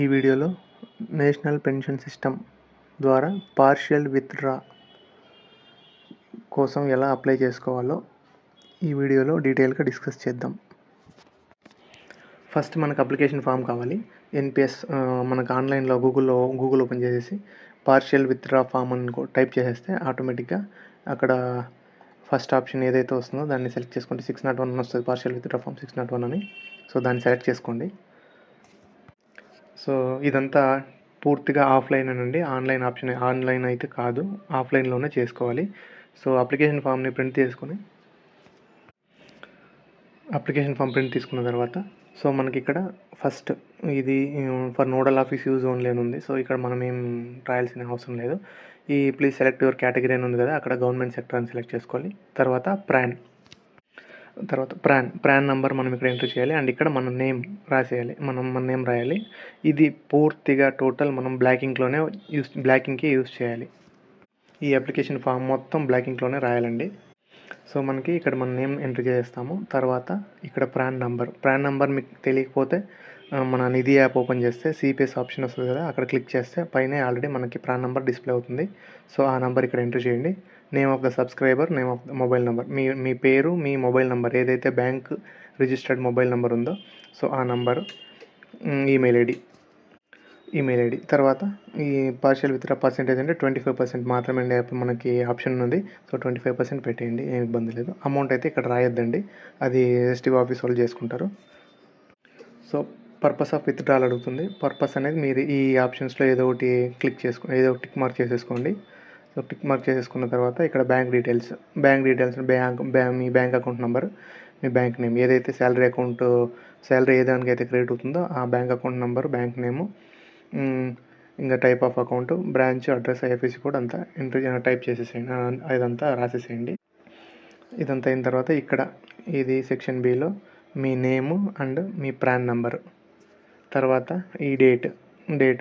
ఈ వీడియోలో national pension system ద్వారా పార్షియల్ విత్డ్రా కోసం ఎలా అప్లై చేసుకోవాలో ఈ వీడియోలో డీటెయిల్గా డిస్కస్ చేద్దాం. ఫస్ట్ మనకు అప్లికేషన్ ఫామ్ కావాలి. ఎన్పిఎస్ మనకు ఆన్లైన్లో గూగుల్ ఓపెన్ చేసేసి పార్షియల్ విత్డ్రా ఫామ్ అని టైప్ చేసేస్తే ఆటోమేటిక్గా అక్కడ ఫస్ట్ ఆప్షన్ ఏదైతే వస్తుందో దాన్ని సెలెక్ట్ చేసుకోండి. 601 అని వస్తుంది, పార్షియల్ విత్డ్రా ఫామ్ 601 అని. సో దాన్ని సెలెక్ట్ చేసుకోండి. సో ఇదంతా పూర్తిగా ఆఫ్లైన్ అనండి, ఆన్లైన్ అయితే కాదు, ఆఫ్లైన్లోనే చేసుకోవాలి. సో అప్లికేషన్ ఫామ్ ప్రింట్ తీసుకున్న తర్వాత సో మనకి ఇక్కడ ఫస్ట్ ఇది for nodal office use only అని ఉంది. సో ఇక్కడ మనం ఏం రాయాల్సిన అవసరం లేదు. ఈ ప్లీజ్ సెలెక్ట్ యువర్ కేటగిరీ అని ఉంది కదా, అక్కడ గవర్నమెంట్ సెక్టర్ అని సెలెక్ట్ చేసుకోవాలి. తర్వాత ప్రాన్ నెంబర్ మనం ఇక్కడ ఎంటర్ చేయాలి. అండ్ ఇక్కడ మన నేమ్ రాసేయాలి, మన నేమ్ రాయాలి. ఇది పూర్తిగా టోటల్ మనం బ్లాకింగ్కి యూజ్ చేయాలి. ఈ అప్లికేషన్ ఫామ్ మొత్తం బ్లాకింగ్లోనే రాయాలండి. సో మనకి ఇక్కడ మన నేమ్ ఎంటర్ చేస్తాము. తర్వాత ఇక్కడ ప్రాన్ నంబర్ మీకు తెలియకపోతే మన నిధి యాప్ ఓపెన్ చేస్తే సిపిఎస్ ఆప్షన్ వస్తుంది కదా, అక్కడ క్లిక్ చేస్తే పైన ఆల్రెడీ మనకి ప్రాన్ నెంబర్ డిస్ప్లే అవుతుంది. సో ఆ నెంబర్ ఇక్కడ ఎంటర్ చేయండి. Name of the subscriber, name of the mobile number, మీ పేరు, మీ మొబైల్ నెంబర్ ఏదైతే బ్యాంక్ రిజిస్టర్డ్ మొబైల్ నెంబర్ ఉందో సో ఆ నెంబరు, ఈమెయిల్ ఐడి. తర్వాత ఈ పార్షియల్ విత్డ్రా పర్సెంటేజ్ అంటే 25% మాత్రమే మనకి ఆప్షన్ ఉంది. సో 25% పెట్టేయండి, ఏం ఇబ్బంది లేదు. అమౌంట్ అయితే ఇక్కడ రాయొద్దండి, అది ఎస్టీఓ ఆఫీస్ వాళ్ళు చేసుకుంటారు. సో పర్పస్ ఆఫ్ విత్డ్రాల్ అడుగుతుంది. పర్పస్ అనేది మీరు ఈ ఆప్షన్స్లో ఏదో ఒకటి టిక్ మార్క్ చేసేసుకోండి. సో టిక్ మార్క్ చేసేసుకున్న తర్వాత ఇక్కడ బ్యాంక్ డీటెయిల్స్ మీ బ్యాంక్ అకౌంట్ నెంబర్, మీ బ్యాంక్ నేమ్, ఏదైతే శాలరీ ఏ దానికైతే క్రెడిట్ అవుతుందో ఆ bank account number, bank name, ఇంకా type of account, branch, address, IFSC code అంతా టైప్ చేసేసేయండి, అదంతా రాసేసేయండి. ఇదంతా అయిన తర్వాత ఇక్కడ ఇది సెక్షన్ బిలో మీ name and me PRAN number, తర్వాత ఈ డేట్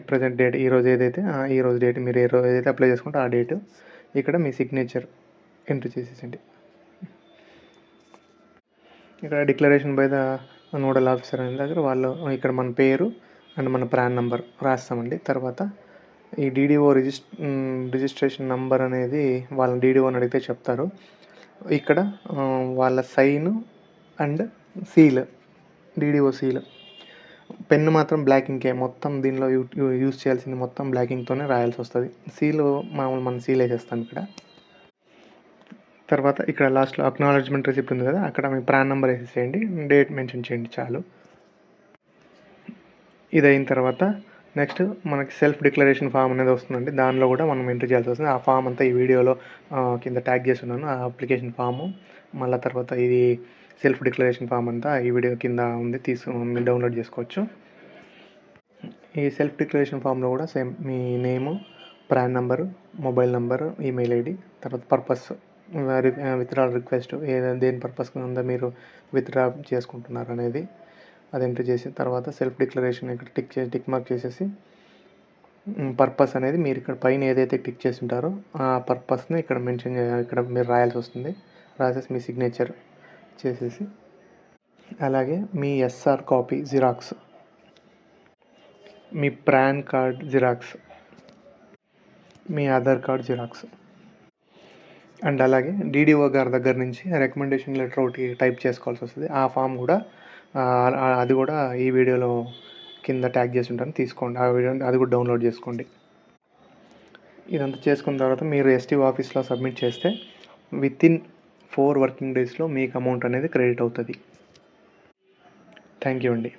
ప్రజెంట్ డేట్, ఈరోజు డేట్ మీరు ఏదైతే అప్లై చేసుకుంటే ఆ డేటు, ఇక్కడ మీ సిగ్నేచర్ ఎంటర్ చేసేసండి. ఇక్కడ declaration by the nodal officer అనే దగ్గర వాళ్ళు ఇక్కడ మన పేరు అండ్ మన ప్రాన్ నెంబర్ రాస్తామండి. తర్వాత ఈ డీడీఓ రిజిస్ట్రేషన్ నెంబర్ అనేది వాళ్ళ డీడీఓని అడిగితే చెప్తారు. ఇక్కడ వాళ్ళ sign and seal, DDO seal. Pen మాత్రం బ్లాకింగ్కే, మొత్తం దీనిలో యూజ్ చేయాల్సింది మొత్తం బ్లాకింగ్తోనే రాయాల్సి వస్తుంది. సీలు మనం సీల్ వేసేస్తాం ఇక్కడ. తర్వాత ఇక్కడ లాస్ట్లో అక్నాలెడ్జ్మెంట్ రిసిప్ట్ ఉంది కదా, అక్కడ మీ ప్రాన్ నెంబర్ వేసేసేయండి, డేట్ మెన్షన్ చేయండి చాలు. ఇది అయిన తర్వాత నెక్స్ట్ మనకి సెల్ఫ్ డిక్లరేషన్ ఫామ్ అనేది వస్తుందండి, దానిలో కూడా మనం ఎంటర్ చేయాల్సి వస్తుంది. ఆ ఫామ్ అంతా ఈ వీడియోలో కింద ట్యాగ్ చేసి ఉన్నాను, ఆ అప్లికేషన్ ఫాము. మళ్ళీ తర్వాత ఇది సెల్ఫ్ డిక్లరేషన్ ఫామ్ అంతా ఈ వీడియో కింద ఉంది, మీరు డౌన్లోడ్ చేసుకోవచ్చు. ఈ సెల్ఫ్ డిక్లరేషన్ ఫామ్లో కూడా సేమ్ మీ name, PRAN number, mobile number, email ID, తర్వాత పర్పస్, విత్డ్రాల్ రిక్వెస్ట్ దేని పర్పస్ ఉందో మీరు విత్డ్రా చేసుకుంటున్నారు అనేది అది ఎంటర్ చేసిన తర్వాత సెల్ఫ్ డిక్లరేషన్ ఇక్కడ టిక్ మార్క్ చేసేసి పర్పస్ అనేది మీరు ఇక్కడ పైన ఏదైతే టిక్ చేసి ఉంటారో ఆ పర్పస్ని ఇక్కడ ఇక్కడ మీరు రాయాల్సి వస్తుంది. రాసేసి మీ సిగ్నేచర్ చేసేసి, అలాగే మీ ఎస్ఆర్ కాపీ జిరాక్స్, మీ ప్రాన్ కార్డ్ జిరాక్స్, మీ ఆధార్ కార్డ్ జిరాక్స్, అండ్ అలాగే డీడీఓ గారి దగ్గర నుంచి రికమెండేషన్ లెటర్ ఒకటి టైప్ చేసుకోవాల్సి వస్తుంది. ఆ ఫామ్ కూడా అది కూడా ఈ వీడియోలో కింద ట్యాగ్ చేసి ఉంటాను, తీసుకోండి. ఆ వీడియో అది కూడా డౌన్లోడ్ చేసుకోండి. ఇదంతా చేసుకున్న తర్వాత మీరు ఎస్టీఓ ఆఫీస్లో సబ్మిట్ చేస్తే వితిన్ 4 వర్కింగ్ డేస్లో మీకు అమౌంట్ అనేది క్రెడిట్ అవుతుంది. థ్యాంక్ యూ అండి.